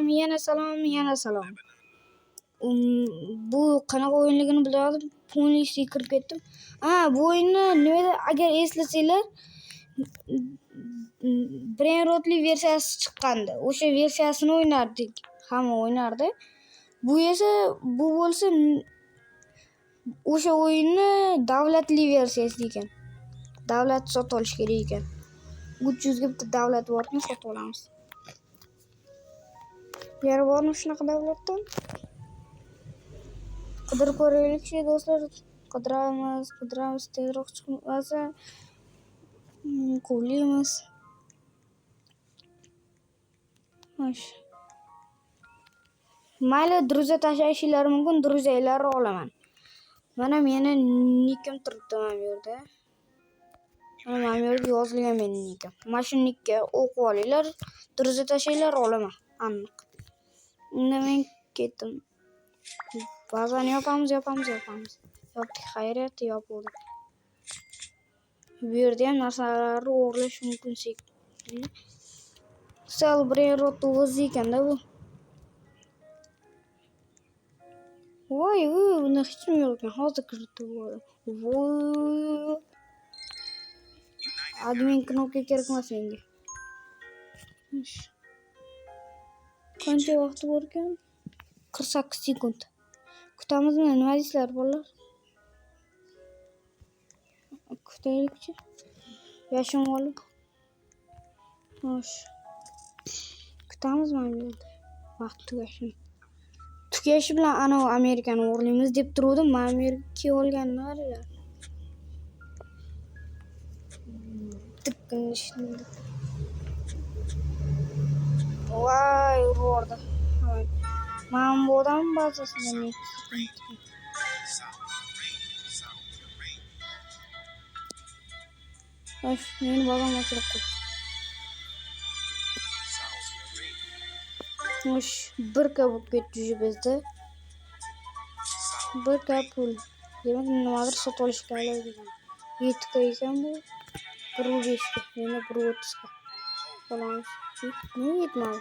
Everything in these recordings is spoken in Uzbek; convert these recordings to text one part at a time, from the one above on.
yana salom. Bu qanaqa o'yinligini bilmadim. Ponyisiga kirib ketdim. Bu o'yinni nimada agar eslasanglar, Brainrotli versiyasi chiqqandi. O'sha versiyasini o'ynardik. Hamma o'ynardi. Bu bo'lsa o'sha o'yinni davlatli versiyasi ekan. Davlat sotib olish kerak ekan. 300 ga bitta davlat bormi, sotib olamiz. Yana bormi shunaqa davlatdan? Qidirib ko'raylik do'stlar. Qidiramiz tezroq chiqmasa quvlaymiz. Mayli, druza tashlashingiz mumkin, druzaylarni olaman. Mana meni nikim turibdi mana bu yerda. Mana bu yerda yozilgan meni nikim. Mana shu nikka o'qib olinglar, druza tashlanglar, olaman. Aniq. Unda men ketdim. Bazani yopamiz. Yopdik, xayriyat, yopildi. Bu yerda ham narsalarni o'g'irlash mumkin shekilli. Sal Brainrotni o'zi ekanda bu. Voy, buni hech kim yo'q ekan. Hozir kiritib bo'ldim. Voy. Admin knopka kerak emas menga. Qancha vaqt bor ekan? 48 sekund. Kutamizmi? Nima deysizlar bolalar? Kutaylikchi. Yashim olib. Xo'sh. Kutamizmi endi? Vaqt tugashi bilan ana Amerikani o'g'irlaymiz deb turuvdim. Men Amerika olganini qaranglar. Voy, urdi. Men bu odam bazasidan meni bazam ochilib qoldi. Bir kabuk ketdi bizda. Bir kapul. Demak, nimadir sotib olish kerak ekan. 7 ga ekan bu. 1.5 ga, yana 1.30 ga. Olamiz. Ne yetmadi?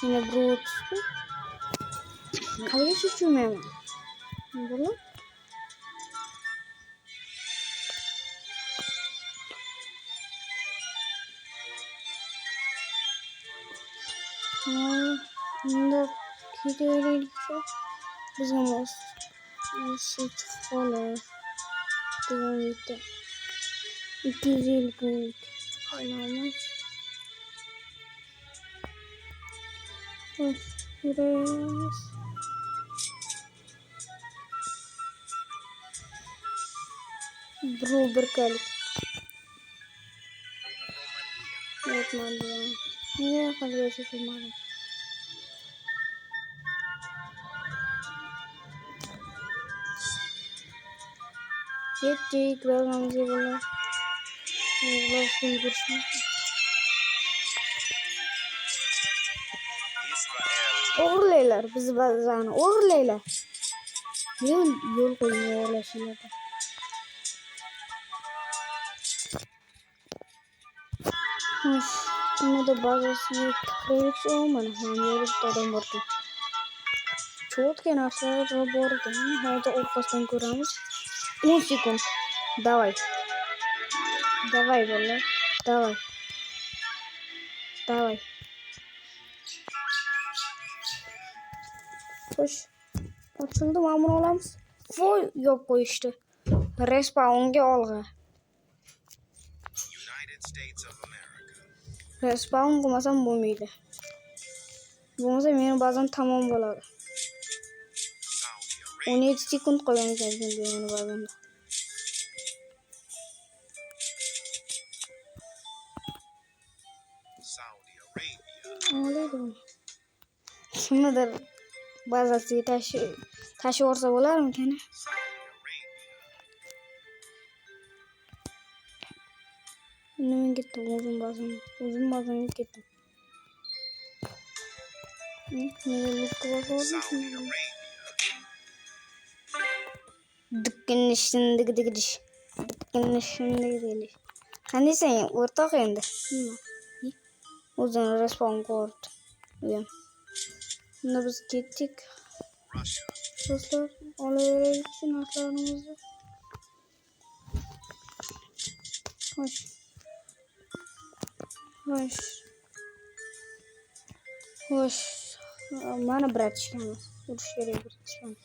Yana 1.30 ga. Qayerga tushmayman? Bo'ldi. Bunda kerakli bizga mos xola degan bitta 250 kunlik olamiz. Yuramiz. Bir kalik. Yetmedi ya. Ne kalıyorsa şunları. Yetecek vermemize böyle. Allah'ın görüşmek. Uğurlaylar bizi bazen uğurlaylar. Yol koyuyor uğurlaşıyorlar. Bunu da bazısını tıklayıcı olmalı. Yani adam vardı. Çok kenarlar vardı. Hadi ortasından görürüz. 10 sekund. Давай bola. Давай. Koş. Açıldı mamur olamız. Voy yok bu işte. Respawn'ga olga. Respawn qilmasam bo'lmaydi. Bo'lmasa meni bazam tamom bo'ladi. 17 sekund qolgan ekan meni bazamda. Olaydi. Kimdir bazasiga tashib olsa bo'larmikan? Nima ketdi o'zim bazamga ketdim. Dıkkınışındık. Qanday sen o'rtoq endi? O'zini respawn ko'rdi. Bunda biz ketdik. Do'stlar, olaveraylik narsalarimizni. Xo'sh. Xo'sh. Mana bratishkamiz. Urush kerak bratishkamiz.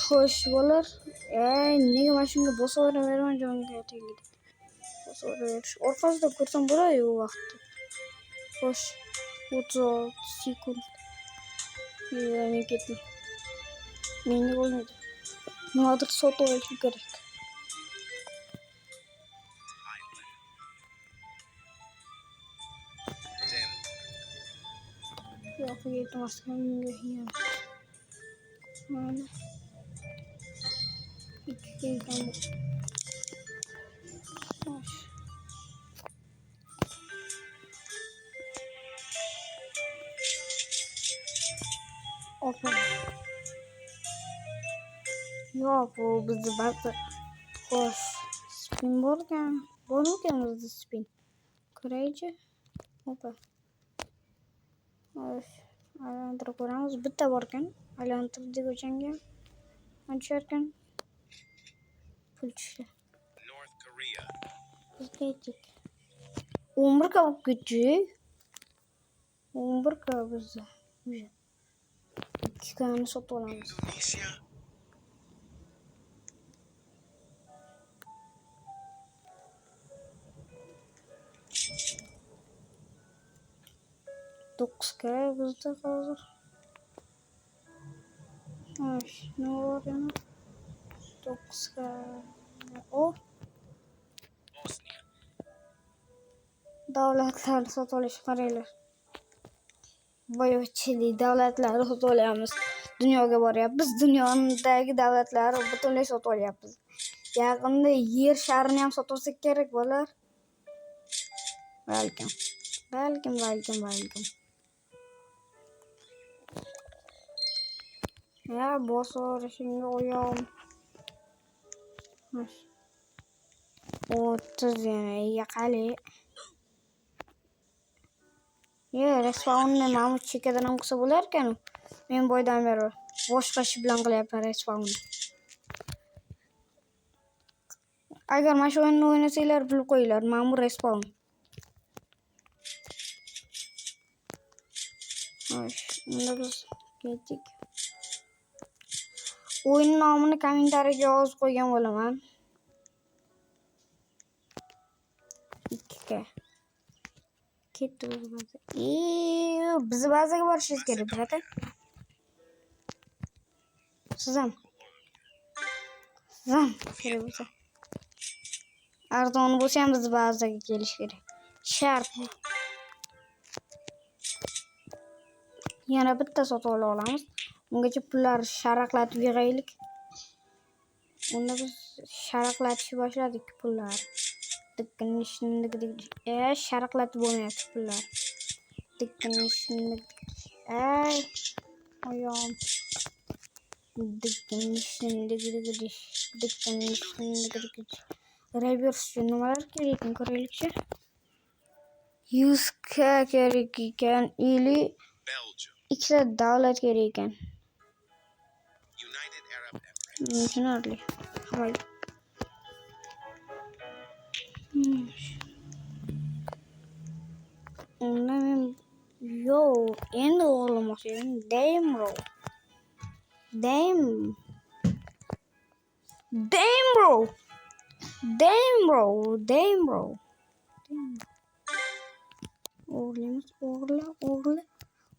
Xo'sh, bo'lar. Nega mana shunga bosaveraman jonga tegdi. Bosaverish. Orqasida ko'rsam bo'ladi-yu u vaqtda. Xo'sh. 36 sekund. Men ketdim. Menga bo'lmaydi. Nimadir sotib olishim kerak. Yo'q, yetmasdan menga hiyam. Mana. 2 ekan. Xo'sh. Opa. Yo'q, bu bizni ba'zi. Xo'sh. Spin borgan. Bormikan bizda spin? Ko'raychi. Opa. Xo'sh. Aylantirib ko'ramiz. Bitta borkan. Aylantirdik o'shanga. Qancharkan? Pul tushdi. Biz ketdik. 11 ka bo'lib ketdik. 11 ka bizda. 2 kani sotib olamiz. Dokuzga bizda hozir. Xo'sh, nima bor yana? 9ga. Davlatlarni sotib olish qaranglar. Boyvachchilik davlatlarni sotib olyapmiz. Dunyoga boryapmiz. Dunyodagi davlatlarni butunlay sotib olyapmiz. Yaqinda yer sharini ham sotib olsak kerak bo'lar. Balkim. Ya, bosorishimga oyog'im. 30 yana yaqali. Respawnni mana bu chekkadan ham qilsa bo'lar ekan. Men boydan beri boshqa ish bilan qilyapman respawnni. Agar mana shu o'yinni o'ynasanglar bilib qo'yinglar, mana bu respawn. Xo'sh, unda biz ketdik. O'yin nomini kommentariyaga yozib qo'ygan bo'laman. 2ga. Ketdi biz baza. Biz bazaga borishingiz kerak, brata. Siz ham kerak bo'lsa. Arzon bo'lsa ham biz bazaga kelish kerak. Shart. Yana bitta sotib olamiz. Ungacha pullar sharaqlatib yig'aylik. Unda biz sharaqlatishni boshladik pullar. Sharaqlatib bo'lmayapti pullar. Oyog'im. Reverse nimalar kerak ekan ko'raylikchi. 100 ga kerak ekan. Ili ikkita davlat kerak ekan. Tushunarli. Voy. Endi o'g'irlamoqchi edim. Damn bro.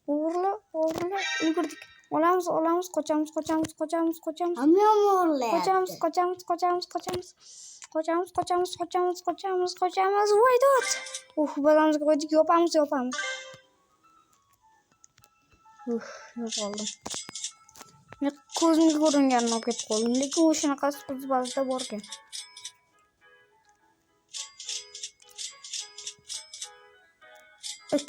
O'g'irla. Ulgurdik. Olamiz, qochamiz. Qochamiz. Voy dot. Bazamizga qo'ydik, yopamiz. Yo'qoldim. Men ko'zimga ko'ringanini olib ketib qoldim. Lekin u shunaqasi o'z bazada bor ekan.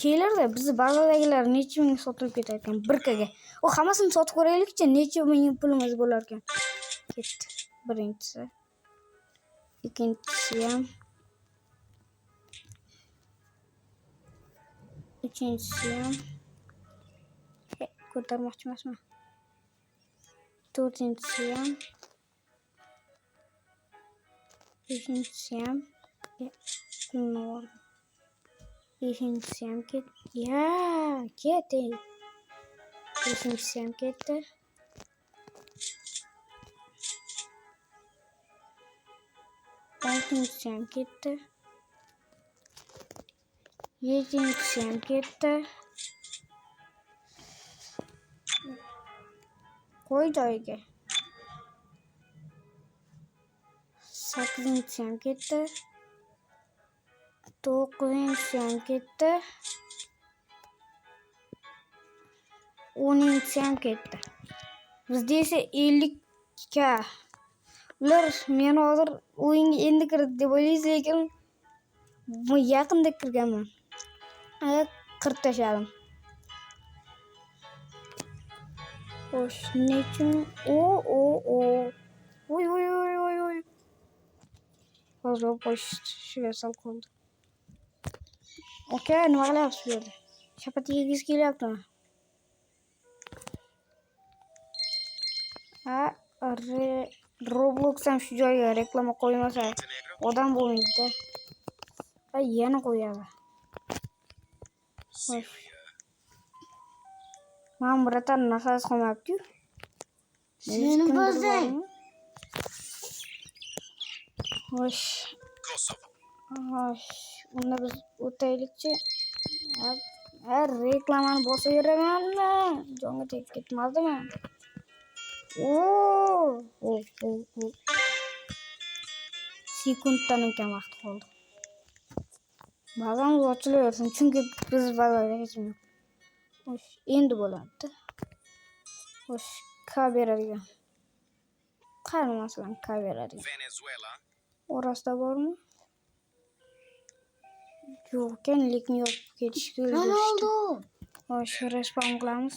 Keylarda bizni bazadagilar necha ming sotib ketar ekan 1kaga. O hammasini sotib ko'raylikchi, necha ming pulimiz bo'lar ekan. Ketdi. Birinchisi. Ikkinchisi ham. Üçüncüsü ham ko'tarmoqchi emasman. To'rtinchisi ham. Beshinchisi ham. Pulni oldim. Beshinchisi ham ketdi. Ya, ketdi. Beshinchisi ham ketdi. Oltinchisi ham ketdi. Yedinchisi ham ketdi. Qo'y joyiga. Sakkizinchisi ham ketdi. To'qqizinchisi ham ketdi. 10-inchisi ham ketdi. Bizda esa 50k. Ular men hozir o'yinga endi kirdi deb o'ylaysiz, lekin yaqinda kirganman. 40 tashladim. Xo'sh, nechun? Oy. Hozir qo'yishga sal qoldi. Aka, nima qilyapsiz bu yerda? Shapat yegiz kelyaptimi? Roblox ham shu joyga reklama qo'ymasa odam bo'lmaydi-da. Yana qo'yadi. Xo'sh. Men biratan nafas qolmabdi. Seni bozing. Xo'sh. Unda biz o'taylikchi. Reklamani bosaveramanmi? Jonga tegib ketmadimi? Sekunddan kam vaqt qoldi. Bazamiz ochilaversin, chunki biz bazada hech nima yo'q. Xo'sh, endi bo'ladi. Xo'sh, kameradigan. Qani masalan kameradigan. Venezuela. Orasida bormi? Yo'q ekan, lekin yopib ketishga ulgurishdi. Xo'sh, respawn qilamiz.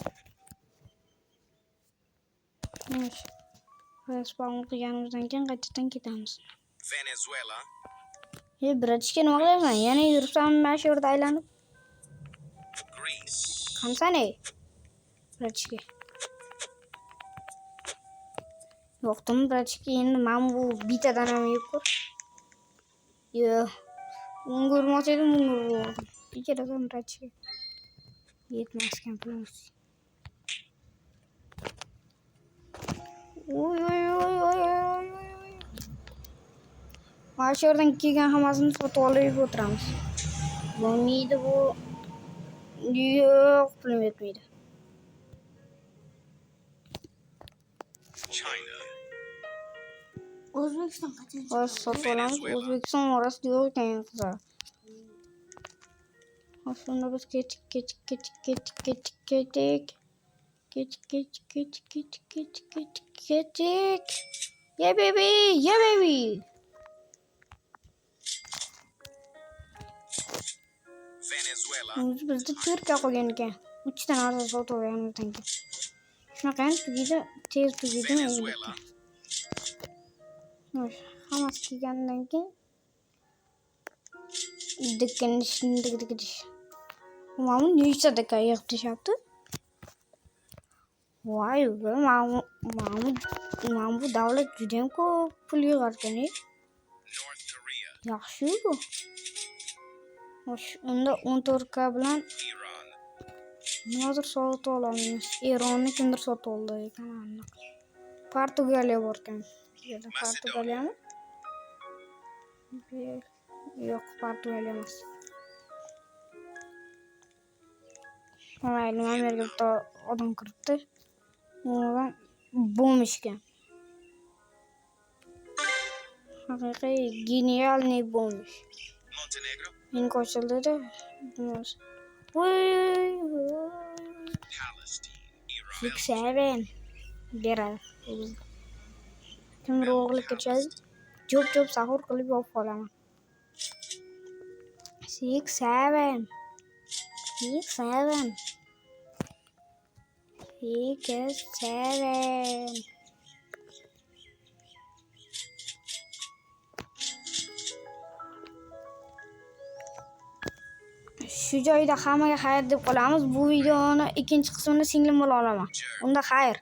Respawn qilganimizdan keyin qaytadan ketamiz. Venezuela. Bratishka nima qilyapsan? Yana yuribsan mana shu yerda aylanib. Qamsani? Bratishka. Yo'qdimi bratishka, endi men bu bitadan ham yeb ko'r. Yo'q. Ungurmoqchidim, ungurdim. Kechirasan bratishka. Yetmaskan pulimiz. Oy. Mana shu yerdan kelgan hammasini sotib olib o'tiramiz. Bo'lmaydi bu. Yo'q, pulim yetmaydi. O'zbekiston qancha? Sotib olamiz. O'zbekiston orasida yo'q ekan qizlar. Shunda biz ketik. Yeah baby. Venezuela. Bizda 4 qolgan ekan. 3 ta narsa sotib olganimizdan keyin. Shunaqa ham tugaydi, tez tugaydi. Venezuela. Hammasi kelgandan keyin dikish. Mana nechta dakika yig'ib tashlabdi. Voy, mana bu davlat juda ham ko'p pul yig'ar ekan. Yaxshi-ku. Unda 14k bilan nimadir sotib olamiz. Eronni kimdir sotib oldi ekan. Portugaliya bor ekan. Portugaliyami? Yo'q, Portugaliya emas. Mayli, men yerga odam kiribdi. Undan bo'lmishgan. Haqiqiy genialniy bo'lmish. Montenegro. Men qo'shildi-da. Voy. 6-7 beradi. Kim ro'g'lik kechadi? Jo'p sahur qilib yopib qolaman. 6-7. shu joyda hammaga xayr deb qolamiz. Bu videoni ikkinchi qismini singlim bilan olaman. Unda xayr.